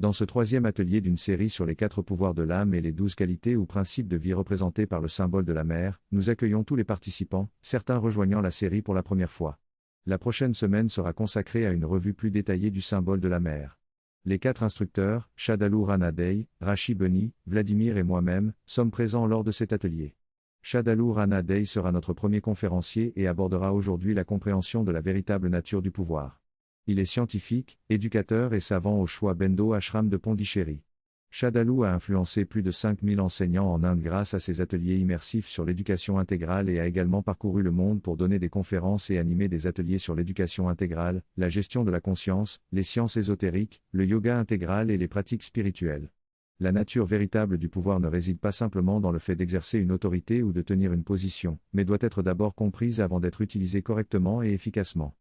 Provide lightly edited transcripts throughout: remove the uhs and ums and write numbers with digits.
Dans ce troisième atelier d'une série sur les 4 pouvoirs de l'âme et les 12 qualités ou principes de vie représentés par le symbole de la mer, nous accueillons tous les participants, certains rejoignant la série pour la première fois. La prochaine semaine sera consacrée à une revue plus détaillée du symbole de la mer. Les 4 instructeurs, Shadaloo Ranadei, Rashi Bunny, Vladimir et moi-même, sommes présents lors de cet atelier. Shadaloo Ranadei sera notre premier conférencier et abordera aujourd'hui la compréhension de la véritable nature du pouvoir. Il est scientifique, éducateur et savant au Shwa Bendo Ashram de Pondichéry. Shadaloo a influencé plus de 5000 enseignants en Inde grâce à ses ateliers immersifs sur l'éducation intégrale et a également parcouru le monde pour donner des conférences et animer des ateliers sur l'éducation intégrale, la gestion de la conscience, les sciences ésotériques, le yoga intégral et les pratiques spirituelles. La nature véritable du pouvoir ne réside pas simplement dans le fait d'exercer une autorité ou de tenir une position, mais doit être d'abord comprise avant d'être utilisée correctement et efficacement.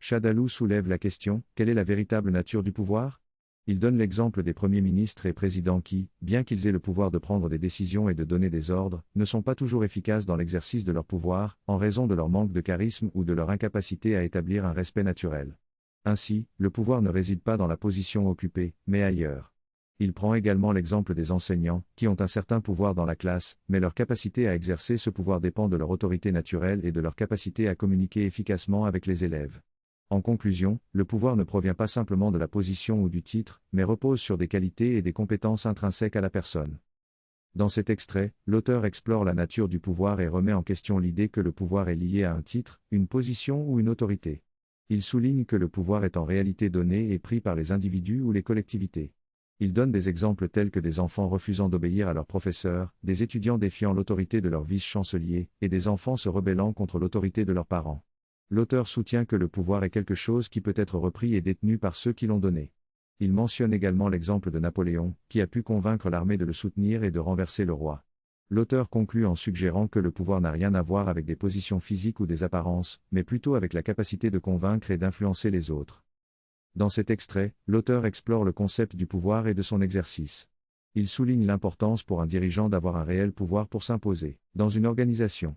Shadaloo soulève la question, quelle est la véritable nature du pouvoir ? Il donne l'exemple des premiers ministres et présidents qui, bien qu'ils aient le pouvoir de prendre des décisions et de donner des ordres, ne sont pas toujours efficaces dans l'exercice de leur pouvoir, en raison de leur manque de charisme ou de leur incapacité à établir un respect naturel. Ainsi, le pouvoir ne réside pas dans la position occupée, mais ailleurs. Il prend également l'exemple des enseignants, qui ont un certain pouvoir dans la classe, mais leur capacité à exercer ce pouvoir dépend de leur autorité naturelle et de leur capacité à communiquer efficacement avec les élèves. En conclusion, le pouvoir ne provient pas simplement de la position ou du titre, mais repose sur des qualités et des compétences intrinsèques à la personne. Dans cet extrait, l'auteur explore la nature du pouvoir et remet en question l'idée que le pouvoir est lié à un titre, une position ou une autorité. Il souligne que le pouvoir est en réalité donné et pris par les individus ou les collectivités. Il donne des exemples tels que des enfants refusant d'obéir à leurs professeurs, des étudiants défiant l'autorité de leur vice-chancelier, et des enfants se rebellant contre l'autorité de leurs parents. L'auteur soutient que le pouvoir est quelque chose qui peut être repris et détenu par ceux qui l'ont donné. Il mentionne également l'exemple de Napoléon, qui a pu convaincre l'armée de le soutenir et de renverser le roi. L'auteur conclut en suggérant que le pouvoir n'a rien à voir avec des positions physiques ou des apparences, mais plutôt avec la capacité de convaincre et d'influencer les autres. Dans cet extrait, l'auteur explore le concept du pouvoir et de son exercice. Il souligne l'importance pour un dirigeant d'avoir un réel pouvoir pour s'imposer, dans une organisation.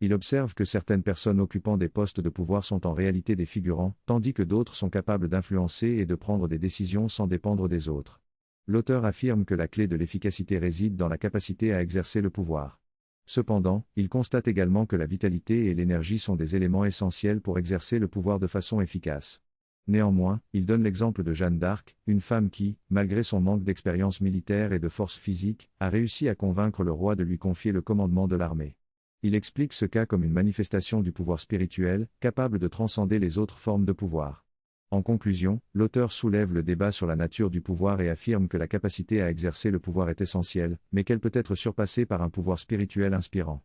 Il observe que certaines personnes occupant des postes de pouvoir sont en réalité des figurants, tandis que d'autres sont capables d'influencer et de prendre des décisions sans dépendre des autres. L'auteur affirme que la clé de l'efficacité réside dans la capacité à exercer le pouvoir. Cependant, il constate également que la vitalité et l'énergie sont des éléments essentiels pour exercer le pouvoir de façon efficace. Néanmoins, il donne l'exemple de Jeanne d'Arc, une femme qui, malgré son manque d'expérience militaire et de force physique, a réussi à convaincre le roi de lui confier le commandement de l'armée. Il explique ce cas comme une manifestation du pouvoir spirituel, capable de transcender les autres formes de pouvoir. En conclusion, l'auteur soulève le débat sur la nature du pouvoir et affirme que la capacité à exercer le pouvoir est essentielle, mais qu'elle peut être surpassée par un pouvoir spirituel inspirant.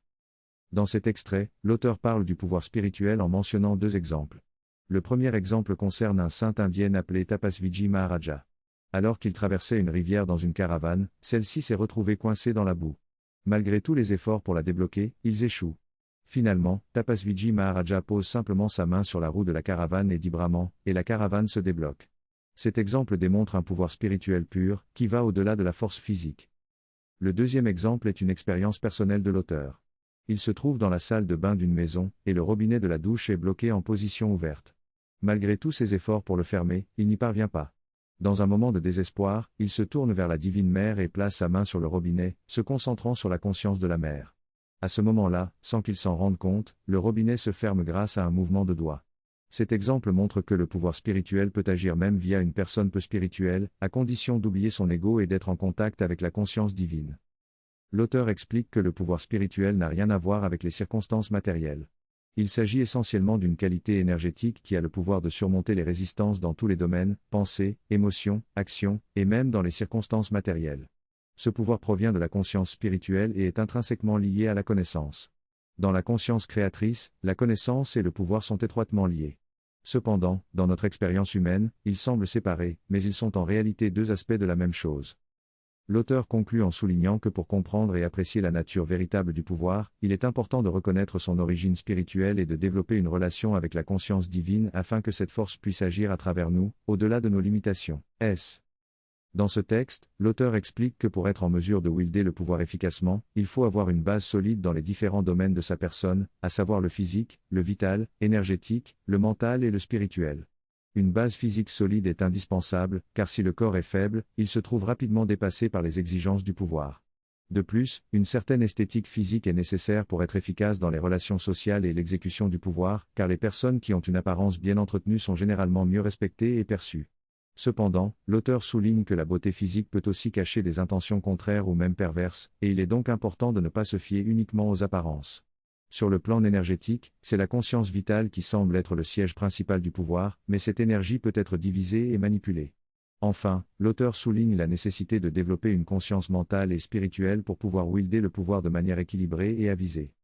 Dans cet extrait, l'auteur parle du pouvoir spirituel en mentionnant 2 exemples. Le premier exemple concerne un saint indien appelé Tapasviji Maharaja. Alors qu'il traversait une rivière dans une caravane, celle-ci s'est retrouvée coincée dans la boue. Malgré tous les efforts pour la débloquer, ils échouent. Finalement, Tapasviji Maharaja pose simplement sa main sur la roue de la caravane et dit Brahman, et la caravane se débloque. Cet exemple démontre un pouvoir spirituel pur, qui va au-delà de la force physique. Le deuxième exemple est une expérience personnelle de l'auteur. Il se trouve dans la salle de bain d'une maison, et le robinet de la douche est bloqué en position ouverte. Malgré tous ses efforts pour le fermer, il n'y parvient pas. Dans un moment de désespoir, il se tourne vers la divine mère et place sa main sur le robinet, se concentrant sur la conscience de la mère. À ce moment-là, sans qu'il s'en rende compte, le robinet se ferme grâce à un mouvement de doigt. Cet exemple montre que le pouvoir spirituel peut agir même via une personne peu spirituelle, à condition d'oublier son ego et d'être en contact avec la conscience divine. L'auteur explique que le pouvoir spirituel n'a rien à voir avec les circonstances matérielles. Il s'agit essentiellement d'une qualité énergétique qui a le pouvoir de surmonter les résistances dans tous les domaines, pensée, émotion, action, et même dans les circonstances matérielles. Ce pouvoir provient de la conscience spirituelle et est intrinsèquement lié à la connaissance. Dans la conscience créatrice, la connaissance et le pouvoir sont étroitement liés. Cependant, dans notre expérience humaine, ils semblent séparés, mais ils sont en réalité 2 aspects de la même chose. L'auteur conclut en soulignant que pour comprendre et apprécier la nature véritable du pouvoir, il est important de reconnaître son origine spirituelle et de développer une relation avec la conscience divine afin que cette force puisse agir à travers nous, au-delà de nos limitations. Dans ce texte, l'auteur explique que pour être en mesure de wielder le pouvoir efficacement, il faut avoir une base solide dans les différents domaines de sa personne, à savoir le physique, le vital, énergétique, le mental et le spirituel. Une base physique solide est indispensable, car si le corps est faible, il se trouve rapidement dépassé par les exigences du pouvoir. De plus, une certaine esthétique physique est nécessaire pour être efficace dans les relations sociales et l'exécution du pouvoir, car les personnes qui ont une apparence bien entretenue sont généralement mieux respectées et perçues. Cependant, l'auteur souligne que la beauté physique peut aussi cacher des intentions contraires ou même perverses, et il est donc important de ne pas se fier uniquement aux apparences. Sur le plan énergétique, c'est la conscience vitale qui semble être le siège principal du pouvoir, mais cette énergie peut être divisée et manipulée. Enfin, l'auteur souligne la nécessité de développer une conscience mentale et spirituelle pour pouvoir wielder le pouvoir de manière équilibrée et avisée.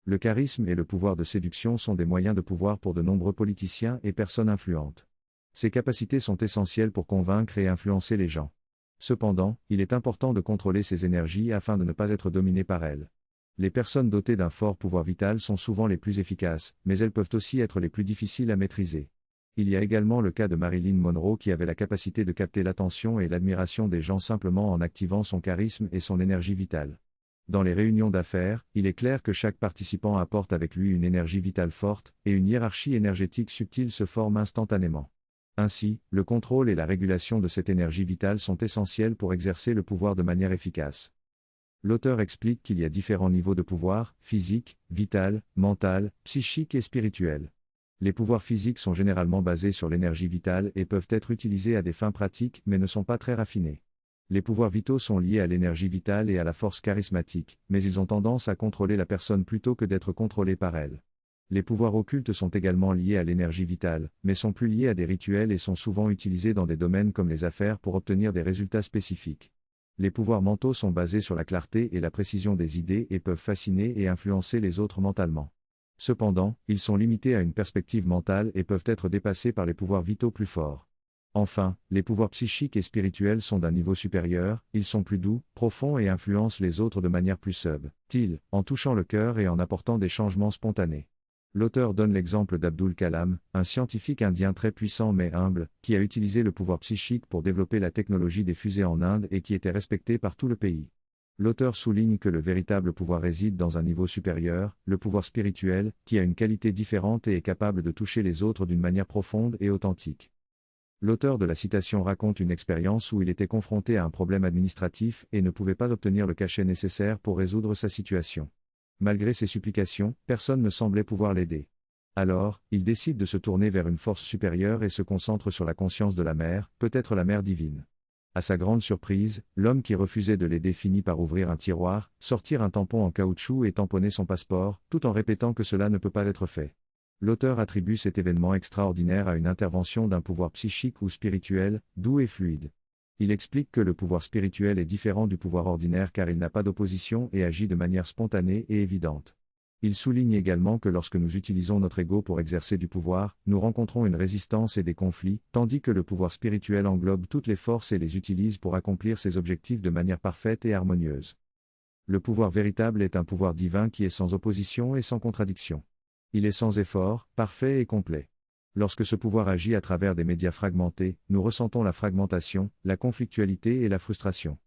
Le charisme et le pouvoir de séduction sont des moyens de pouvoir pour de nombreux politiciens et personnes influentes. Ces capacités sont essentielles pour convaincre et influencer les gens. Cependant, il est important de contrôler ces énergies afin de ne pas être dominé par elles. Les personnes dotées d'un fort pouvoir vital sont souvent les plus efficaces, mais elles peuvent aussi être les plus difficiles à maîtriser. Il y a également le cas de Marilyn Monroe qui avait la capacité de capter l'attention et l'admiration des gens simplement en activant son charisme et son énergie vitale. Dans les réunions d'affaires, il est clair que chaque participant apporte avec lui une énergie vitale forte, et une hiérarchie énergétique subtile se forme instantanément. Ainsi, le contrôle et la régulation de cette énergie vitale sont essentiels pour exercer le pouvoir de manière efficace. L'auteur explique qu'il y a différents niveaux de pouvoir, physique, vital, mental, psychique et spirituel. Les pouvoirs physiques sont généralement basés sur l'énergie vitale et peuvent être utilisés à des fins pratiques mais ne sont pas très raffinés. Les pouvoirs vitaux sont liés à l'énergie vitale et à la force charismatique, mais ils ont tendance à contrôler la personne plutôt que d'être contrôlés par elle. Les pouvoirs occultes sont également liés à l'énergie vitale, mais sont plus liés à des rituels et sont souvent utilisés dans des domaines comme les affaires pour obtenir des résultats spécifiques. Les pouvoirs mentaux sont basés sur la clarté et la précision des idées et peuvent fasciner et influencer les autres mentalement. Cependant, ils sont limités à une perspective mentale et peuvent être dépassés par les pouvoirs vitaux plus forts. Enfin, les pouvoirs psychiques et spirituels sont d'un niveau supérieur, ils sont plus doux, profonds et influencent les autres de manière plus subtile, en touchant le cœur et en apportant des changements spontanés. L'auteur donne l'exemple d'Abdul Kalam, un scientifique indien très puissant mais humble, qui a utilisé le pouvoir psychique pour développer la technologie des fusées en Inde et qui était respecté par tout le pays. L'auteur souligne que le véritable pouvoir réside dans un niveau supérieur, le pouvoir spirituel, qui a une qualité différente et est capable de toucher les autres d'une manière profonde et authentique. L'auteur de la citation raconte une expérience où il était confronté à un problème administratif et ne pouvait pas obtenir le cachet nécessaire pour résoudre sa situation. Malgré ses supplications, personne ne semblait pouvoir l'aider. Alors, il décide de se tourner vers une force supérieure et se concentre sur la conscience de la mère, peut-être la mère divine. À sa grande surprise, l'homme qui refusait de l'aider finit par ouvrir un tiroir, sortir un tampon en caoutchouc et tamponner son passeport, tout en répétant que cela ne peut pas être fait. L'auteur attribue cet événement extraordinaire à une intervention d'un pouvoir psychique ou spirituel, doux et fluide. Il explique que le pouvoir spirituel est différent du pouvoir ordinaire car il n'a pas d'opposition et agit de manière spontanée et évidente. Il souligne également que lorsque nous utilisons notre ego pour exercer du pouvoir, nous rencontrons une résistance et des conflits, tandis que le pouvoir spirituel englobe toutes les forces et les utilise pour accomplir ses objectifs de manière parfaite et harmonieuse. Le pouvoir véritable est un pouvoir divin qui est sans opposition et sans contradiction. Il est sans effort, parfait et complet. Lorsque ce pouvoir agit à travers des médias fragmentés, nous ressentons la fragmentation, la conflictualité et la frustration.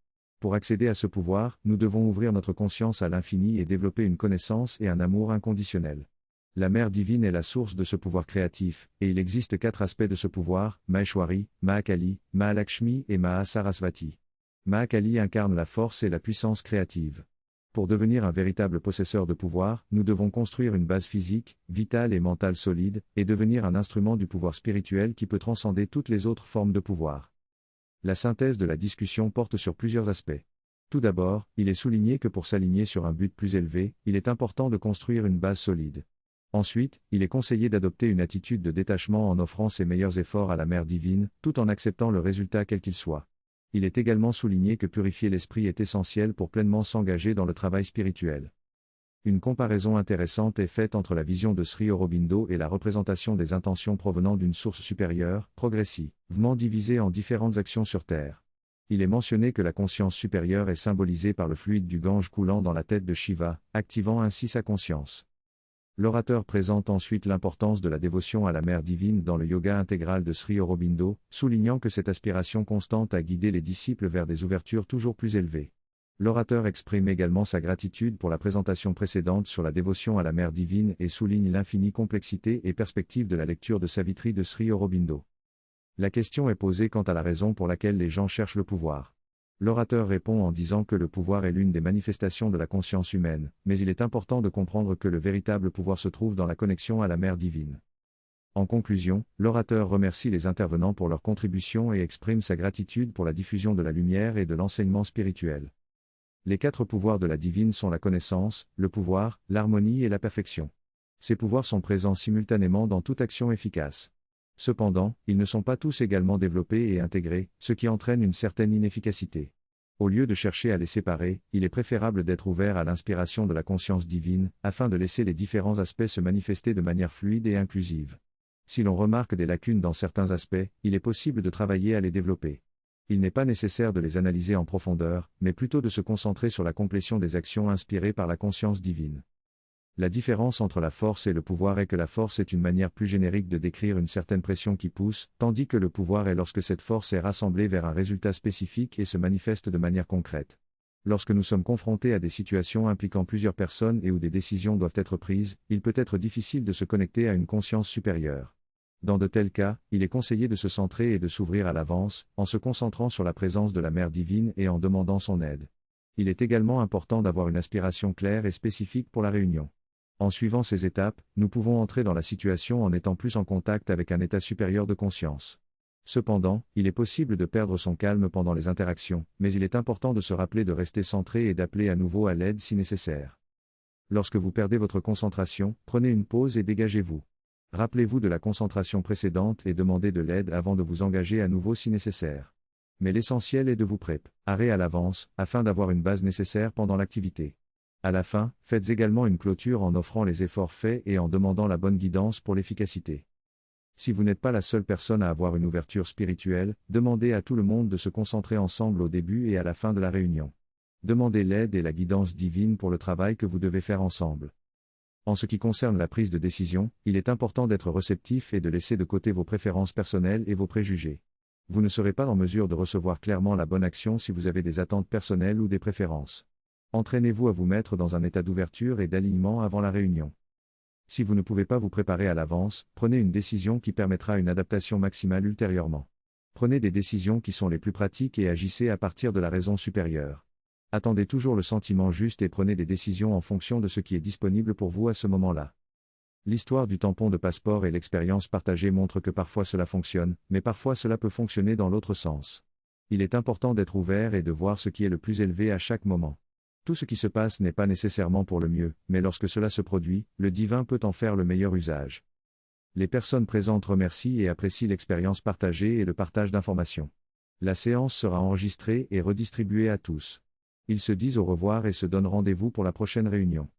Pour accéder à ce pouvoir, nous devons ouvrir notre conscience à l'infini et développer une connaissance et un amour inconditionnel. La Mère divine est la source de ce pouvoir créatif, et il existe 4 aspects de ce pouvoir, Maheshwari, Mahakali, Mahalakshmi et Mahasarasvati. Mahakali incarne la force et la puissance créative. Pour devenir un véritable possesseur de pouvoir, nous devons construire une base physique, vitale et mentale solide, et devenir un instrument du pouvoir spirituel qui peut transcender toutes les autres formes de pouvoir. La synthèse de la discussion porte sur plusieurs aspects. Tout d'abord, il est souligné que pour s'aligner sur un but plus élevé, il est important de construire une base solide. Ensuite, il est conseillé d'adopter une attitude de détachement en offrant ses meilleurs efforts à la Mère divine, tout en acceptant le résultat quel qu'il soit. Il est également souligné que purifier l'esprit est essentiel pour pleinement s'engager dans le travail spirituel. Une comparaison intéressante est faite entre la vision de Sri Aurobindo et la représentation des intentions provenant d'une source supérieure, progressivement divisée en différentes actions sur Terre. Il est mentionné que la conscience supérieure est symbolisée par le fluide du Gange coulant dans la tête de Shiva, activant ainsi sa conscience. L'orateur présente ensuite l'importance de la dévotion à la Mère divine dans le yoga intégral de Sri Aurobindo, soulignant que cette aspiration constante a guidé les disciples vers des ouvertures toujours plus élevées. L'orateur exprime également sa gratitude pour la présentation précédente sur la dévotion à la Mère divine et souligne l'infinie complexité et perspective de la lecture de Savitri de Sri Aurobindo. La question est posée quant à la raison pour laquelle les gens cherchent le pouvoir. L'orateur répond en disant que le pouvoir est l'une des manifestations de la conscience humaine, mais il est important de comprendre que le véritable pouvoir se trouve dans la connexion à la mère divine. En conclusion, l'orateur remercie les intervenants pour leur contribution et exprime sa gratitude pour la diffusion de la lumière et de l'enseignement spirituel. Les 4 pouvoirs de la divine sont la connaissance, le pouvoir, l'harmonie et la perfection. Ces pouvoirs sont présents simultanément dans toute action efficace. Cependant, ils ne sont pas tous également développés et intégrés, ce qui entraîne une certaine inefficacité. Au lieu de chercher à les séparer, il est préférable d'être ouvert à l'inspiration de la conscience divine, afin de laisser les différents aspects se manifester de manière fluide et inclusive. Si l'on remarque des lacunes dans certains aspects, il est possible de travailler à les développer. Il n'est pas nécessaire de les analyser en profondeur, mais plutôt de se concentrer sur la complétion des actions inspirées par la conscience divine. La différence entre la force et le pouvoir est que la force est une manière plus générique de décrire une certaine pression qui pousse, tandis que le pouvoir est lorsque cette force est rassemblée vers un résultat spécifique et se manifeste de manière concrète. Lorsque nous sommes confrontés à des situations impliquant plusieurs personnes et où des décisions doivent être prises, il peut être difficile de se connecter à une conscience supérieure. Dans de tels cas, il est conseillé de se centrer et de s'ouvrir à l'avance, en se concentrant sur la présence de la Mère divine et en demandant son aide. Il est également important d'avoir une aspiration claire et spécifique pour la réunion. En suivant ces étapes, nous pouvons entrer dans la situation en étant plus en contact avec un état supérieur de conscience. Cependant, il est possible de perdre son calme pendant les interactions, mais il est important de se rappeler de rester centré et d'appeler à nouveau à l'aide si nécessaire. Lorsque vous perdez votre concentration, prenez une pause et dégagez-vous. Rappelez-vous de la concentration précédente et demandez de l'aide avant de vous engager à nouveau si nécessaire. Mais l'essentiel est de vous préparer à l'avance, afin d'avoir une base nécessaire pendant l'activité. À la fin, faites également une clôture en offrant les efforts faits et en demandant la bonne guidance pour l'efficacité. Si vous n'êtes pas la seule personne à avoir une ouverture spirituelle, demandez à tout le monde de se concentrer ensemble au début et à la fin de la réunion. Demandez l'aide et la guidance divine pour le travail que vous devez faire ensemble. En ce qui concerne la prise de décision, il est important d'être réceptif et de laisser de côté vos préférences personnelles et vos préjugés. Vous ne serez pas en mesure de recevoir clairement la bonne action si vous avez des attentes personnelles ou des préférences. Entraînez-vous à vous mettre dans un état d'ouverture et d'alignement avant la réunion. Si vous ne pouvez pas vous préparer à l'avance, prenez une décision qui permettra une adaptation maximale ultérieurement. Prenez des décisions qui sont les plus pratiques et agissez à partir de la raison supérieure. Attendez toujours le sentiment juste et prenez des décisions en fonction de ce qui est disponible pour vous à ce moment-là. L'histoire du tampon de passeport et l'expérience partagée montrent que parfois cela fonctionne, mais parfois cela peut fonctionner dans l'autre sens. Il est important d'être ouvert et de voir ce qui est le plus élevé à chaque moment. Tout ce qui se passe n'est pas nécessairement pour le mieux, mais lorsque cela se produit, le divin peut en faire le meilleur usage. Les personnes présentes remercient et apprécient l'expérience partagée et le partage d'informations. La séance sera enregistrée et redistribuée à tous. Ils se disent au revoir et se donnent rendez-vous pour la prochaine réunion.